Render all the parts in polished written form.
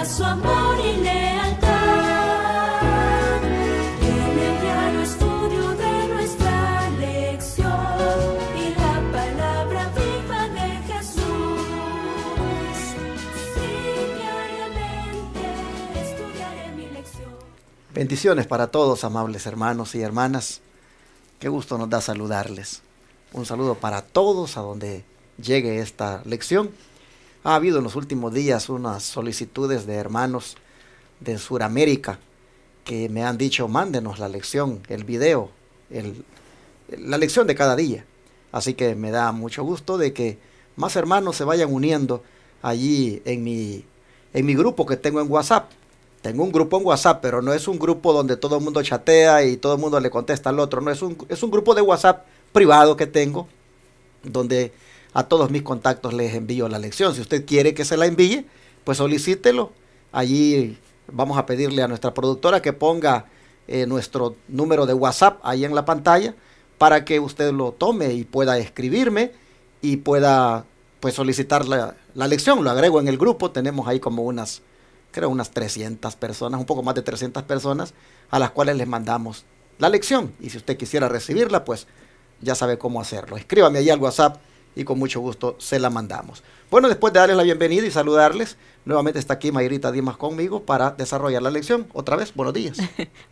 muestra su amor y lealtad. En el diario estudio de nuestra lección y la palabra viva de Jesús. Sí, diariamente estudiaré mi lección. Bendiciones para todos, amables hermanos y hermanas. Qué gusto nos da saludarles. Un saludo para todos a donde llegue esta lección. Ha habido en los últimos días unas solicitudes de hermanos de Sudamérica que me han dicho, mándenos la lección, el video, la lección de cada día. Así que me da mucho gusto de que más hermanos se vayan uniendo allí en mi grupo que tengo en WhatsApp. Tengo un grupo en WhatsApp, pero no es un grupo donde todo el mundo chatea y todo el mundo le contesta al otro. No, es un grupo de WhatsApp privado que tengo, donde a todos mis contactos les envío la lección. Si usted quiere que se la envíe, pues solicítelo. Allí vamos a pedirle a nuestra productora que ponga nuestro número de WhatsApp ahí en la pantalla para que usted lo tome y pueda escribirme y pueda pues solicitar la lección. Lo agrego en el grupo. Tenemos ahí como unas 300 personas, un poco más de 300 personas a las cuales les mandamos la lección. Y si usted quisiera recibirla, pues ya sabe cómo hacerlo. Escríbame ahí al WhatsApp y con mucho gusto se la mandamos. Bueno, después de darles la bienvenida y saludarles, nuevamente está aquí Mayrita Dimas conmigo para desarrollar la lección. Otra vez, buenos días.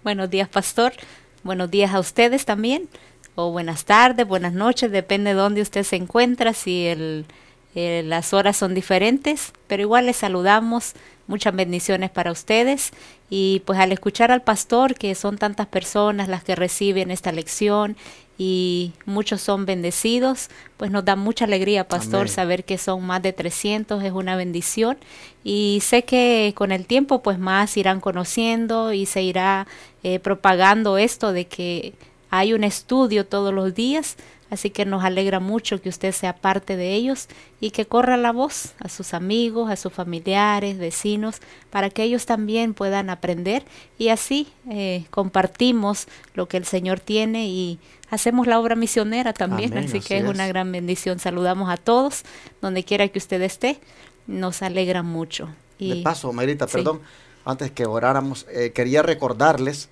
Buenos días, pastor. Buenos días a ustedes también. O buenas tardes, buenas noches, depende de dónde usted se encuentra, si las horas son diferentes, pero igual les saludamos. Muchas bendiciones para ustedes y pues al escuchar al pastor, que son tantas personas las que reciben esta lección y muchos son bendecidos, pues nos da mucha alegría, pastor. Amén. Saber que son más de 300 es una bendición y sé que con el tiempo pues más irán conociendo y se irá propagando esto de que hay un estudio todos los días. Así que nos alegra mucho que usted sea parte de ellos y que corra la voz a sus amigos, a sus familiares, vecinos, para que ellos también puedan aprender y así compartimos lo que el Señor tiene y hacemos la obra misionera también. Amén, así que es una gran bendición. Saludamos a todos, donde quiera que usted esté, nos alegra mucho. Y, de paso, Mayrita, sí, perdón, antes que oráramos, quería recordarles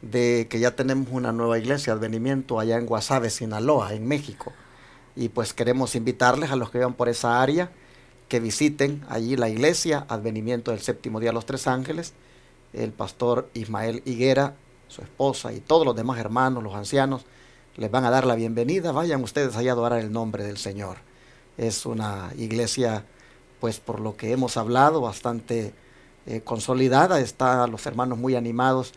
de que ya tenemos una nueva iglesia, Advenimiento, allá en Guasave, Sinaloa, en México. Y pues queremos invitarles a los que vivan por esa área que visiten allí la iglesia, Advenimiento del Séptimo Día de los Tres Ángeles. El pastor Ismael Higuera, su esposa y todos los demás hermanos, los ancianos, les van a dar la bienvenida. Vayan ustedes allá a adorar el nombre del Señor. Es una iglesia, pues por lo que hemos hablado, bastante consolidada. Están los hermanos muy animados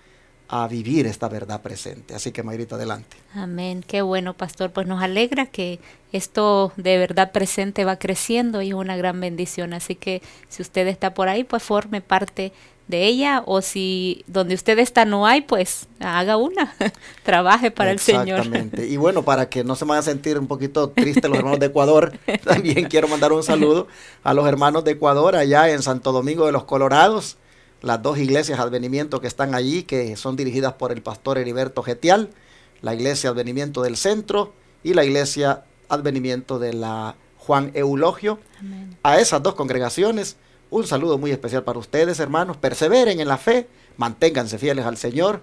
a vivir esta verdad presente. Así que Mayrita, adelante. Amén, qué bueno, pastor. Pues nos alegra que esto de verdad presente va creciendo y es una gran bendición. Así que si usted está por ahí, pues forme parte de ella, o si donde usted está no hay, pues haga una, trabaje para el Señor. Exactamente. Y bueno, para que no se van a sentir un poquito tristes los hermanos de Ecuador, también quiero mandar un saludo a los hermanos de Ecuador allá en Santo Domingo de los Colorados. Las dos iglesias Advenimiento que están allí, que son dirigidas por el pastor Heriberto Getial, la iglesia Advenimiento del Centro y la iglesia Advenimiento de la Juan Eulogio. Amén. A esas dos congregaciones, un saludo muy especial para ustedes, hermanos. Perseveren en la fe, manténganse fieles al Señor,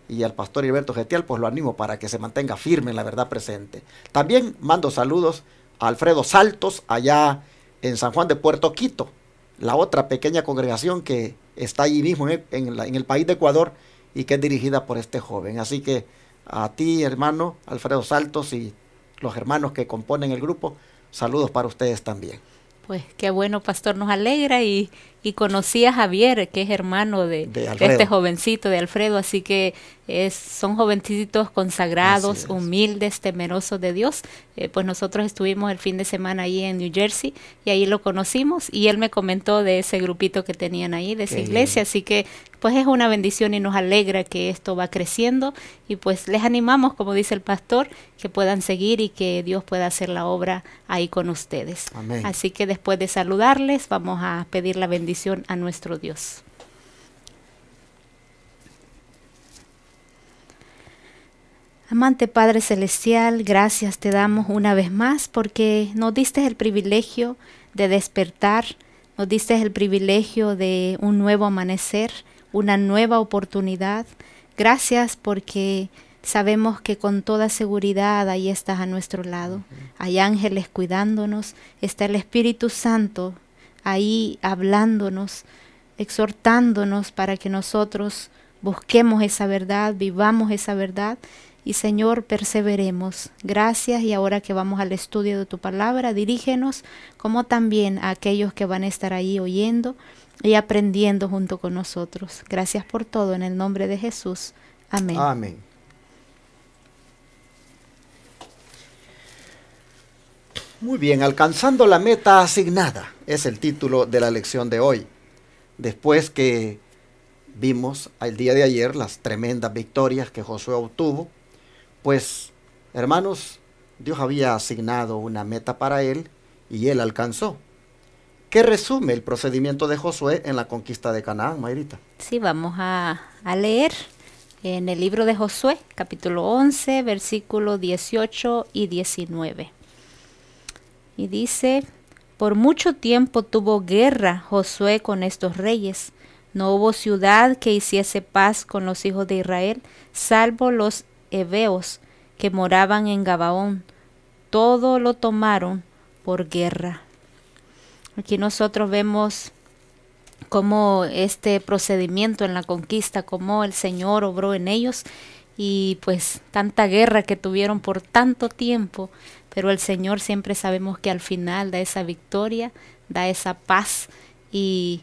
y al pastor Heriberto Getial, pues lo animo para que se mantenga firme en la verdad presente. También mando saludos a Alfredo Saltos, allá en San Juan de Puerto Quito, la otra pequeña congregación que está allí mismo en el país de Ecuador y que es dirigida por este joven. Así que a ti, hermano Alfredo Saltos, y los hermanos que componen el grupo, saludos para ustedes también. Pues qué bueno, pastor, nos alegra y conocí a Javier, que es hermano de este jovencito, de Alfredo, así que son jovencitos consagrados, humildes, temerosos de Dios. Pues nosotros estuvimos el fin de semana ahí en New Jersey y ahí lo conocimos y él me comentó de ese grupito que tenían ahí, de esa iglesia, así que pues es una bendición y nos alegra que esto va creciendo y pues les animamos, como dice el pastor, que puedan seguir y que Dios pueda hacer la obra ahí con ustedes. Amén. Así que después de saludarles, vamos a pedir la bendición a nuestro Dios. Amante Padre Celestial, gracias te damos una vez más porque nos diste el privilegio de despertar Nos diste el privilegio de un nuevo amanecer, una nueva oportunidad. Gracias porque sabemos que con toda seguridad ahí estás a nuestro lado. Hay ángeles cuidándonos, está el Espíritu Santo ahí hablándonos, exhortándonos para que nosotros busquemos esa verdad, vivamos esa verdad. Y Señor, perseveremos. Gracias, y ahora que vamos al estudio de tu palabra, dirígenos como también a aquellos que van a estar ahí oyendo y aprendiendo junto con nosotros. Gracias por todo, en el nombre de Jesús. Amén. Amén. Muy bien, alcanzando la meta asignada es el título de la lección de hoy. Después que vimos el día de ayer las tremendas victorias que Josué obtuvo, pues, hermanos, Dios había asignado una meta para él y él alcanzó. ¿Qué resume el procedimiento de Josué en la conquista de Canaán, Mayrita? Sí, vamos a leer en el libro de Josué, capítulo 11, versículos 18 y 19. Y dice: por mucho tiempo tuvo guerra Josué con estos reyes. No hubo ciudad que hiciese paz con los hijos de Israel, salvo los heveos que moraban en Gabaón. Todo lo tomaron por guerra. Aquí nosotros vemos cómo este procedimiento en la conquista, cómo el Señor obró en ellos, y pues tanta guerra que tuvieron por tanto tiempo, pero el Señor siempre sabemos que al final da esa victoria, da esa paz, y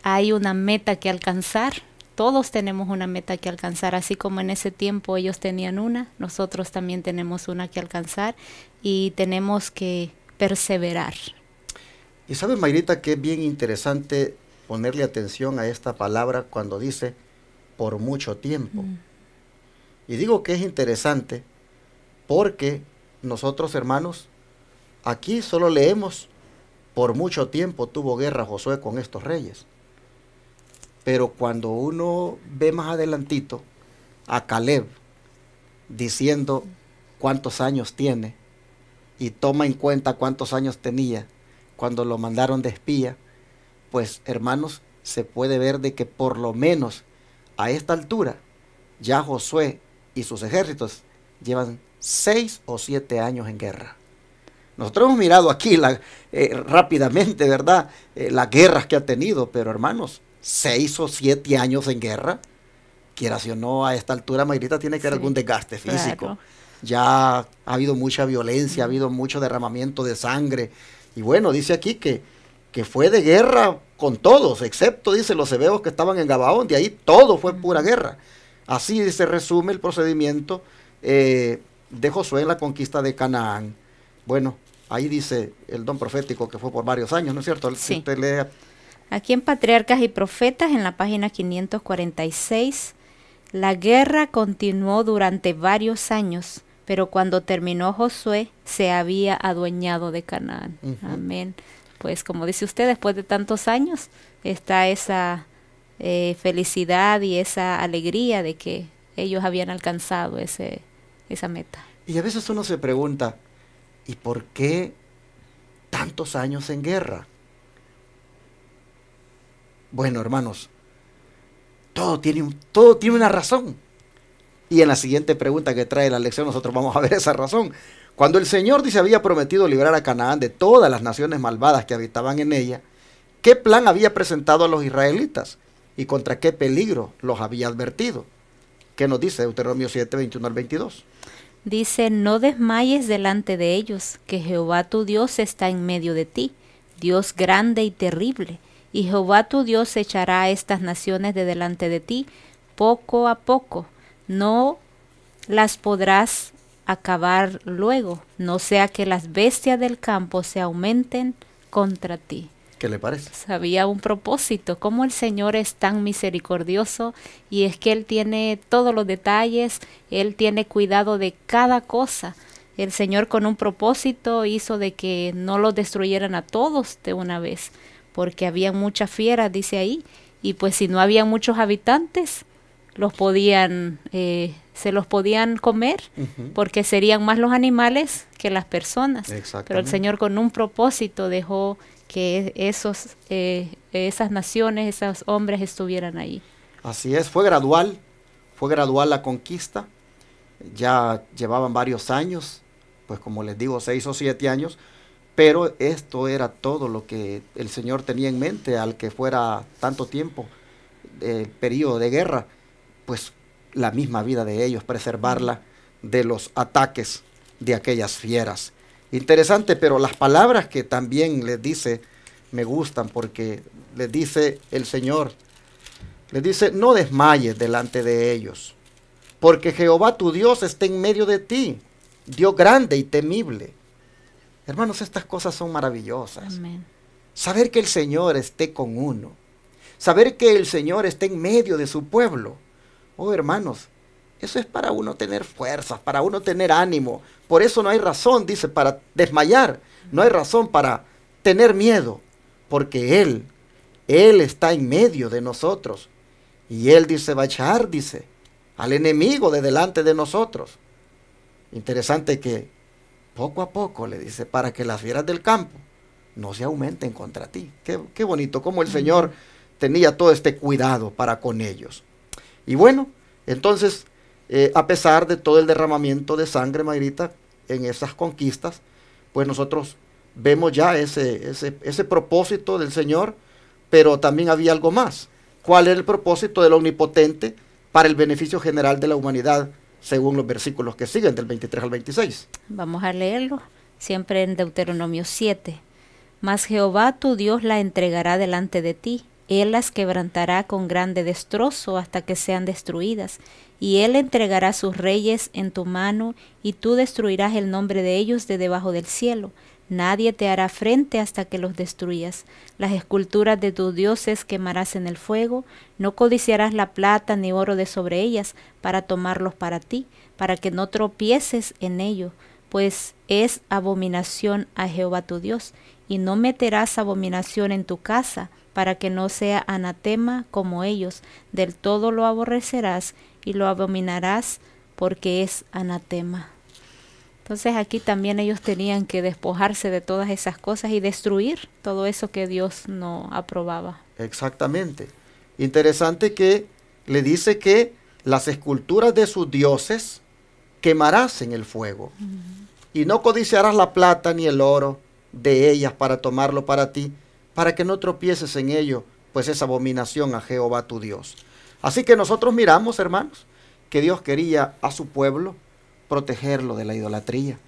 hay una meta que alcanzar. Todos tenemos una meta que alcanzar, así como en ese tiempo ellos tenían una, nosotros también tenemos una que alcanzar y tenemos que perseverar. Y sabes, Mayrita, que es bien interesante ponerle atención a esta palabra cuando dice por mucho tiempo. Y digo que es interesante porque nosotros, hermanos, aquí solo leemos por mucho tiempo tuvo guerra Josué con estos reyes. Pero cuando uno ve más adelantito a Caleb diciendo cuántos años tiene y toma en cuenta cuántos años tenía cuando lo mandaron de espía, pues, hermanos, se puede ver de que por lo menos a esta altura ya Josué y sus ejércitos llevan 6 o 7 años en guerra. Nosotros hemos mirado aquí rápidamente, ¿verdad? Las guerras que ha tenido, pero hermanos, 6 o 7 años en guerra, quieras o no, a esta altura, Mayrita, tiene que haber algún desgaste físico. Claro. Ya ha habido mucha violencia, ha habido mucho derramamiento de sangre. Y bueno, dice aquí que fue de guerra con todos, excepto, dice, los heveos que estaban en Gabaón. De ahí todo fue pura guerra. Así se resume el procedimiento de Josué en la conquista de Canaán. Bueno, ahí dice el don profético que fue por varios años, ¿no es cierto? Sí. Si usted lea. Aquí en Patriarcas y Profetas, en la página 546, la guerra continuó durante varios años, pero cuando terminó Josué, se había adueñado de Canaán. Amén. Pues como dice usted, después de tantos años, está esa felicidad y esa alegría de que ellos habían alcanzado esa meta. Y a veces uno se pregunta, ¿y por qué tantos años en guerra? Bueno, hermanos, todo tiene una razón. Y en la siguiente pregunta que trae la lección nosotros vamos a ver esa razón. Cuando el Señor dice había prometido librar a Canaán de todas las naciones malvadas que habitaban en ella, ¿qué plan había presentado a los israelitas? ¿Y contra qué peligro los había advertido? ¿Qué nos dice Deuteronomio 7, 21 al 22? Dice: no desmayes delante de ellos, que Jehová tu Dios está en medio de ti, Dios grande y terrible. Y Jehová tu Dios echará a estas naciones de delante de ti, poco a poco. No las podrás acabar luego, no sea que las bestias del campo se aumenten contra ti. ¿Qué le parece? Había un propósito, como el Señor es tan misericordioso, y es que Él tiene todos los detalles, Él tiene cuidado de cada cosa. El Señor con un propósito hizo de que no los destruyeran a todos de una vez, porque había muchas fieras, dice ahí, y pues si no había muchos habitantes, se los podían comer, porque serían más los animales que las personas. Pero el Señor con un propósito dejó que esas naciones, esos hombres estuvieran ahí. Así es, fue gradual la conquista, ya llevaban varios años, pues como les digo, 6 o 7 años, pero esto era todo lo que el Señor tenía en mente al que fuera tanto tiempo, periodo de guerra, pues la misma vida de ellos, preservarla de los ataques de aquellas fieras. Interesante, pero las palabras que también les dice me gustan, porque les dice el Señor, les dice: no desmayes delante de ellos, porque Jehová tu Dios está en medio de ti, Dios grande y temible. Hermanos, estas cosas son maravillosas. Amén. Saber que el Señor esté con uno, saber que el Señor esté en medio de su pueblo. Oh, hermanos, eso es para uno tener fuerzas, para uno tener ánimo. Por eso no hay razón, dice, para desmayar. No hay razón para tener miedo, porque Él está en medio de nosotros. Y Él dice, va a echar, dice, al enemigo de delante de nosotros. Interesante que poco a poco le dice, para que las fieras del campo no se aumenten contra ti. Qué bonito, como el Señor tenía todo este cuidado para con ellos. Y bueno, entonces, a pesar de todo el derramamiento de sangre, Mayrita, en esas conquistas, pues nosotros vemos ya ese propósito del Señor, pero también había algo más. ¿Cuál era el propósito del Omnipotente para el beneficio general de la humanidad, según los versículos que siguen, del 23 al 26? Vamos a leerlo, siempre en Deuteronomio 7. Mas Jehová tu Dios la entregará delante de ti. Él las quebrantará con grande destrozo hasta que sean destruidas, y Él entregará sus reyes en tu mano, y tú destruirás el nombre de ellos de debajo del cielo. Nadie te hará frente hasta que los destruyas. Las esculturas de tus dioses quemarás en el fuego. No codiciarás la plata ni oro de sobre ellas para tomarlos para ti, para que no tropieces en ello, pues es abominación a Jehová tu Dios. Y no meterás abominación en tu casa, para que no sea anatema como ellos. Del todo lo aborrecerás y lo abominarás, porque es anatema. Entonces aquí también ellos tenían que despojarse de todas esas cosas y destruir todo eso que Dios no aprobaba. Exactamente. Interesante que le dice que las esculturas de sus dioses quemarás en el fuego. Y no codiciarás la plata ni el oro de ellas para tomarlo para ti, para que no tropieces en ello, pues es abominación a Jehová tu Dios. Así que nosotros miramos, hermanos, que Dios quería a su pueblo protegerlo de la idolatría.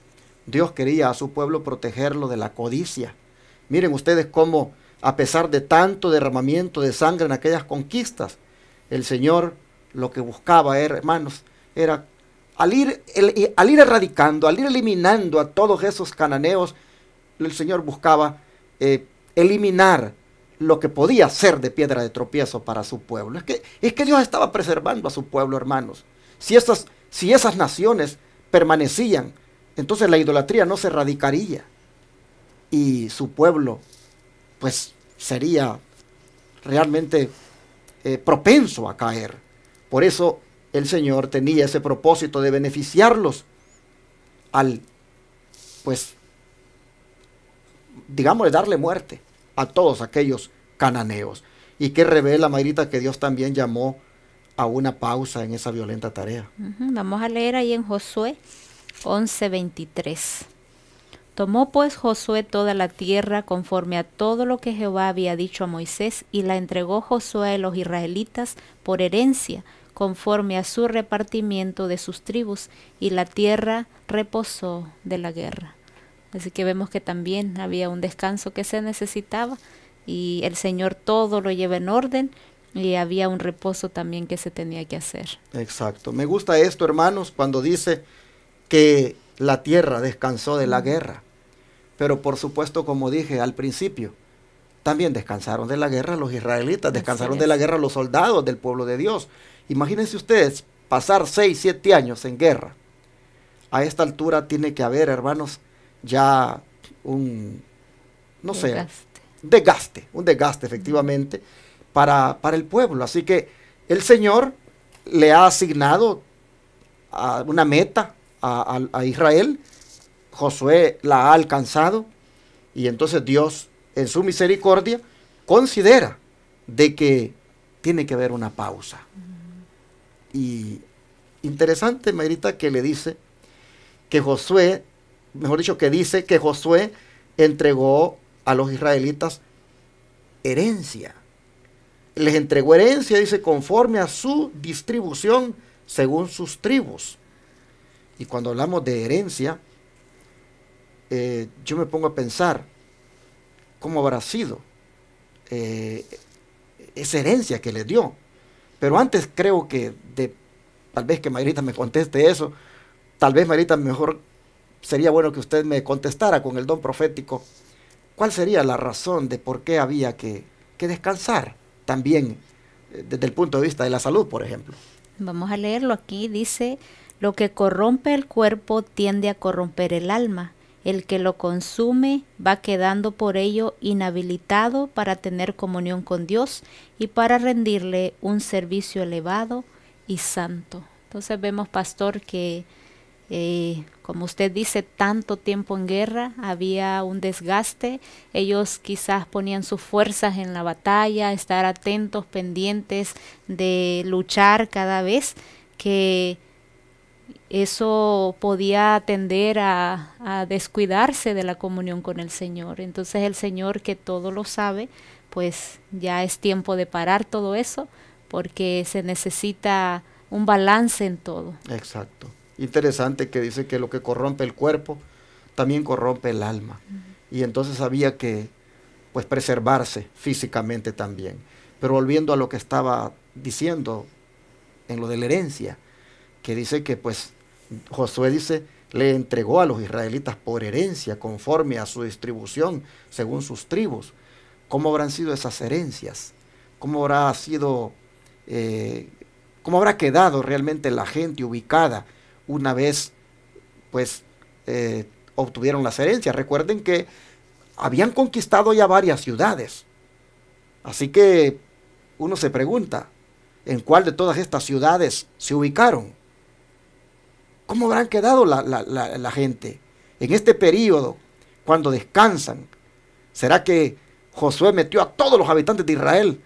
Dios quería a su pueblo protegerlo de la codicia. Miren ustedes cómo, a pesar de tanto derramamiento de sangre en aquellas conquistas, el Señor lo que buscaba, hermanos, era al ir erradicando, al ir eliminando a todos esos cananeos, el Señor buscaba eliminar lo que podía ser de piedra de tropiezo para su pueblo. Es que Dios estaba preservando a su pueblo, hermanos. Si esas naciones permanecían, entonces la idolatría no se erradicaría y su pueblo pues sería realmente propenso a caer. Por eso el Señor tenía ese propósito de beneficiarlos al, pues, digamos, darle muerte a todos aquellos cananeos. Y que revela, Mayrita, que Dios también llamó a una pausa en esa violenta tarea. Vamos a leer ahí en Josué 11:23. Tomó pues Josué toda la tierra conforme a todo lo que Jehová había dicho a Moisés, y la entregó Josué a los israelitas por herencia, conforme a su repartimiento de sus tribus, y la tierra reposó de la guerra. Así que vemos que también había un descanso que se necesitaba, y el Señor todo lo lleva en orden, y había un reposo también que se tenía que hacer. Exacto. Me gusta esto, hermanos, cuando dice que la tierra descansó de la guerra. Pero por supuesto, como dije al principio, también descansaron de la guerra los israelitas, descansaron de la guerra los soldados del pueblo de Dios. Imagínense ustedes pasar 6, 7 años en guerra. A esta altura tiene que haber, hermanos, ya un desgaste efectivamente para el pueblo. Así que el Señor le ha asignado una meta a Israel. Josué la ha alcanzado y entonces Dios en su misericordia, considera de que tiene que haber una pausa. Y interesante, Mayrita, que le dice que Josué, mejor dicho, que dice que Josué entregó a los israelitas herencia. Les entregó herencia, dice, conforme a su distribución según sus tribus. Y cuando hablamos de herencia, yo me pongo a pensar cómo habrá sido esa herencia que les dio. Pero antes creo que tal vez que Mayrita me conteste eso, tal vez Mayrita mejor sería bueno que usted me contestara con el don profético. ¿Cuál sería la razón de por qué había que descansar también desde el punto de vista de la salud, por ejemplo? Vamos a leerlo aquí, dice, lo que corrompe el cuerpo tiende a corromper el alma. El que lo consume va quedando por ello inhabilitado para tener comunión con Dios y para rendirle un servicio elevado y santo. Entonces vemos, pastor, que como usted dice, tanto tiempo en guerra, había un desgaste. Ellos quizás ponían sus fuerzas en la batalla, estar atentos, pendientes de luchar cada vez, que eso podía tender a descuidarse de la comunión con el Señor. Entonces el Señor, que todo lo sabe, pues ya es tiempo de parar todo eso, porque se necesita un balance en todo. Exacto. Interesante que dice que lo que corrompe el cuerpo también corrompe el alma. Y entonces había que pues preservarse físicamente también. Pero volviendo a lo que estaba diciendo en lo de la herencia, que dice que pues Josué dice, le entregó a los israelitas por herencia conforme a su distribución según sus tribus. ¿Cómo habrán sido esas herencias? ¿Cómo habrá sido, cómo habrá quedado realmente la gente ubicada una vez pues obtuvieron las herencias? Recuerden que habían conquistado ya varias ciudades. Así que uno se pregunta, ¿en cuál de todas estas ciudades se ubicaron? ¿Cómo habrán quedado la gente en este periodo cuando descansan? ¿Será que Josué metió a todos los habitantes de Israel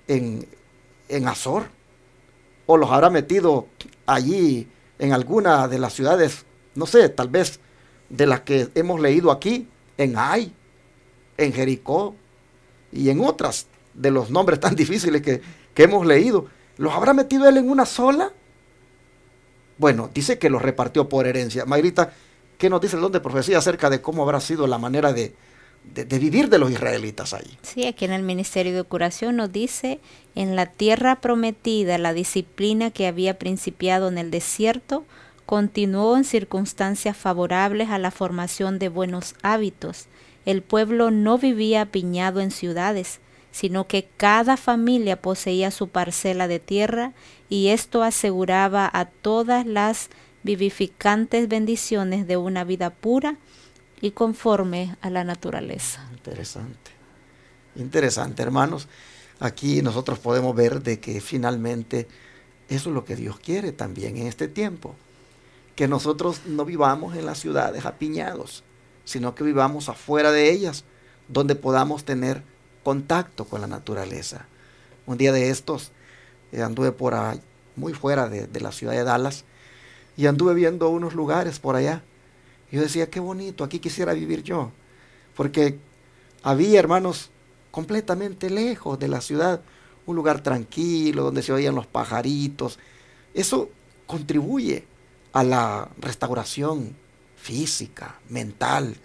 en Azor? ¿O los habrá metido allí en alguna de las ciudades, no sé, tal vez de las que hemos leído aquí, en Ai, en Jericó y en otras de los nombres tan difíciles que hemos leído? ¿Los habrá metido él en una sola? Bueno, dice que los repartió por herencia. Mayrita, ¿qué nos dice el don de profecía acerca de cómo habrá sido la manera de vivir de los israelitas ahí? Sí, aquí en el Ministerio de Curación nos dice, en la tierra prometida, la disciplina que había principiado en el desierto continuó en circunstancias favorables a la formación de buenos hábitos. El pueblo no vivía apiñado en ciudades, sino que cada familia poseía su parcela de tierra, y esto aseguraba a todas las vivificantes bendiciones de una vida pura y conforme a la naturaleza. Interesante, interesante, hermanos. Aquí nosotros podemos ver de que finalmente eso es lo que Dios quiere también en este tiempo, que nosotros no vivamos en las ciudades apiñados, sino que vivamos afuera de ellas, donde podamos tener contacto con la naturaleza. Un día de estos anduve por ahí, muy fuera de la ciudad de Dallas, y anduve viendo unos lugares por allá. Y yo decía, qué bonito, aquí quisiera vivir yo, porque había, hermanos, completamente lejos de la ciudad, un lugar tranquilo, donde se oían los pajaritos. Eso contribuye a la restauración física, mental.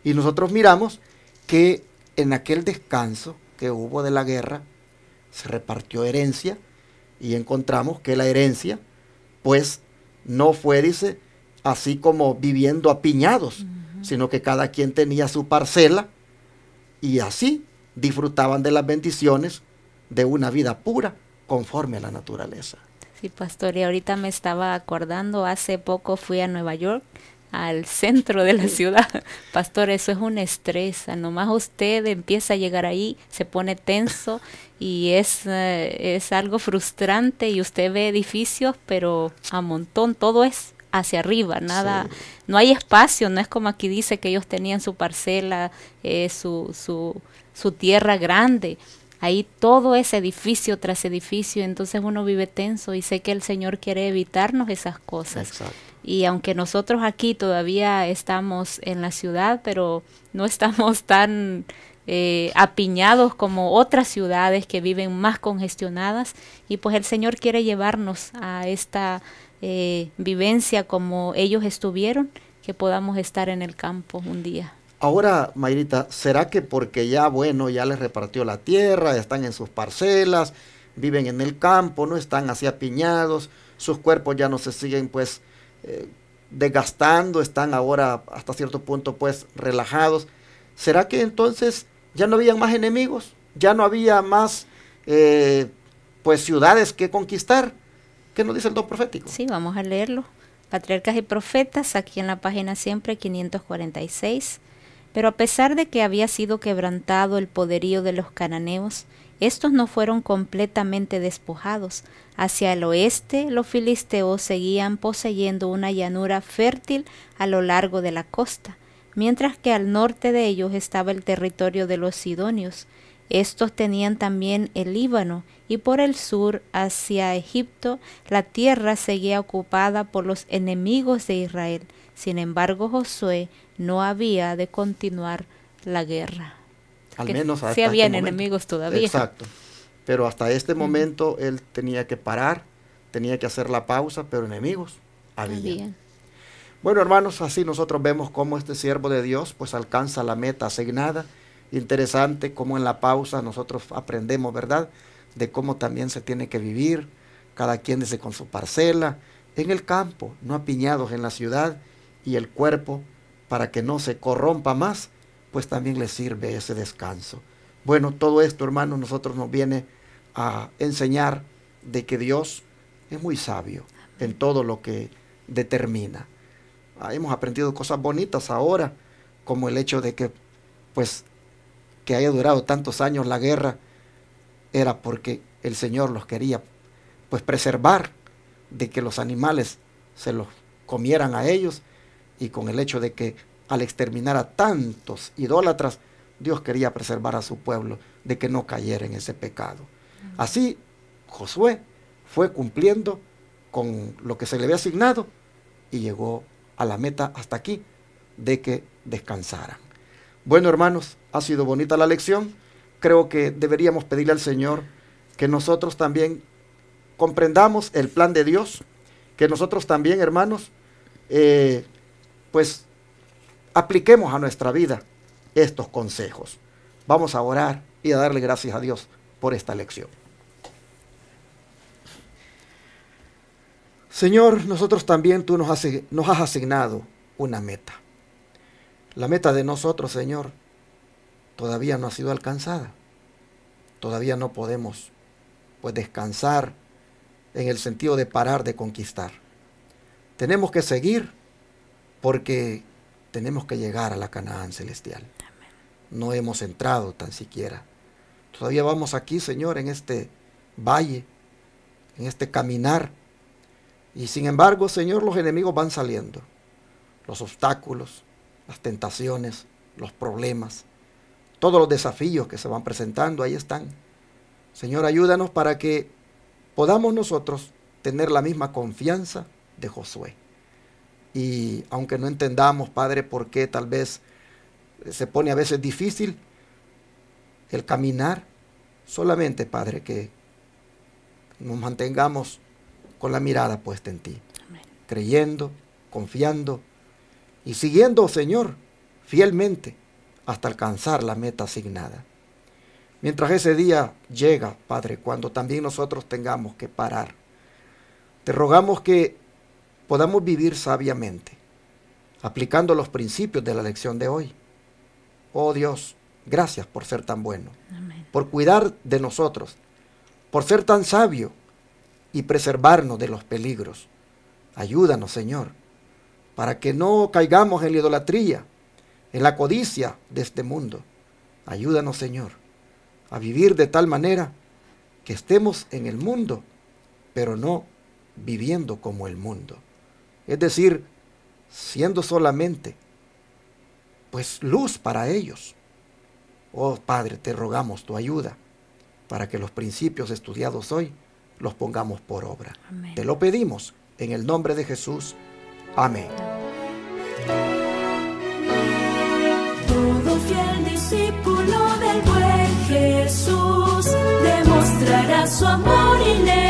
Y nosotros miramos que en aquel descanso que hubo de la guerra, se repartió herencia, y encontramos que la herencia, pues, no fue, dice, así como viviendo apiñados, sino que cada quien tenía su parcela, y así disfrutaban de las bendiciones de una vida pura, conforme a la naturaleza. Sí, pastor, y ahorita me estaba acordando, hace poco fui a Nueva York, al centro de la ciudad. Pastor, eso es un estrés. Nomás usted empieza a llegar ahí, se pone tenso y es algo frustrante, y usted ve edificios, pero a montón, todo es hacia arriba, nada, Sí. no hay espacio, no es como aquí dice que ellos tenían su parcela, su tierra grande. Ahí todo es edificio tras edificio, entonces uno vive tenso y sé que el Señor quiere evitarnos esas cosas. Exacto. Y aunque nosotros aquí todavía estamos en la ciudad, pero no estamos tan apiñados como otras ciudades que viven más congestionadas, y pues el Señor quiere llevarnos a esta vivencia como ellos estuvieron, que podamos estar en el campo un día. Ahora, Mayrita, ¿será que porque ya, bueno, ya les repartió la tierra, están en sus parcelas, viven en el campo, no están así apiñados, sus cuerpos ya no se siguen pues desgastando, están ahora hasta cierto punto pues relajados? ¿Será que entonces ya no habían más enemigos? ¿Ya no había más pues ciudades que conquistar? ¿Qué nos dice el don profético? Sí, vamos a leerlo. Patriarcas y Profetas, aquí en la página siempre 546. Pero a pesar de que había sido quebrantado el poderío de los cananeos, estos no fueron completamente despojados. Hacia el oeste, los filisteos seguían poseyendo una llanura fértil a lo largo de la costa, mientras que al norte de ellos estaba el territorio de los sidonios. Estos tenían también el Líbano, y por el sur, hacia Egipto, la tierra seguía ocupada por los enemigos de Israel. Sin embargo, Josué no había de continuar la guerra. Al Que menos hasta sí habían este momento. enemigos todavía. Exacto. Pero hasta este momento él tenía que parar, tenía que hacer la pausa, pero enemigos había. Habían. Bueno, hermanos, así nosotros vemos cómo este siervo de Dios pues alcanza la meta asignada. Interesante cómo en la pausa nosotros aprendemos, ¿verdad?, de cómo también se tiene que vivir, cada quien desde con su parcela, en el campo, no apiñados en la ciudad, y el cuerpo, para que no se corrompa más, pues también le sirve ese descanso. Bueno, todo esto, hermanos, nosotros nos viene a enseñar de que Dios es muy sabio en todo lo que determina. Hemos aprendido cosas bonitas ahora, como el hecho de que, pues, que haya durado tantos años la guerra, era porque el Señor los quería, pues, preservar de que los animales se los comieran a ellos, y con el hecho de que al exterminar a tantos idólatras, Dios quería preservar a su pueblo de que no cayera en ese pecado. Así, Josué fue cumpliendo con lo que se le había asignado y llegó a la meta hasta aquí, de que descansaran. Bueno, hermanos, ha sido bonita la lección. Creo que deberíamos pedirle al Señor que nosotros también comprendamos el plan de Dios, que nosotros también, hermanos, pues apliquemos a nuestra vida estos consejos. Vamos a orar y a darle gracias a Dios por esta lección. Señor, nosotros también tú nos has asignado una meta. La meta de nosotros, Señor, todavía no ha sido alcanzada. Todavía no podemos, pues, descansar en el sentido de parar de conquistar. Tenemos que seguir porque tenemos que llegar a la Canaán celestial. No hemos entrado tan siquiera. Todavía vamos aquí, Señor, en este valle, en este caminar. Y sin embargo, Señor, los enemigos van saliendo. Los obstáculos, las tentaciones, los problemas, todos los desafíos que se van presentando, ahí están. Señor, ayúdanos para que podamos nosotros tener la misma confianza de Josué. Y aunque no entendamos, Padre, por qué tal vez se pone a veces difícil el caminar, solamente, Padre, que nos mantengamos con la mirada puesta en ti. Amén. Creyendo, confiando y siguiendo, Señor, fielmente hasta alcanzar la meta asignada. Mientras ese día llega, Padre, cuando también nosotros tengamos que parar, te rogamos que podamos vivir sabiamente, aplicando los principios de la lección de hoy. Oh Dios, gracias por ser tan bueno, Amén. por cuidar de nosotros, por ser tan sabio y preservarnos de los peligros. Ayúdanos, Señor, para que no caigamos en la idolatría, en la codicia de este mundo. Ayúdanos, Señor, a vivir de tal manera que estemos en el mundo, pero no viviendo como el mundo. Es decir, siendo solamente, pues, luz para ellos. Oh Padre, te rogamos tu ayuda para que los principios estudiados hoy los pongamos por obra. Amén. Te lo pedimos en el nombre de Jesús. Amén. Todo fiel discípulo del buen Jesús demostrará su amor inefable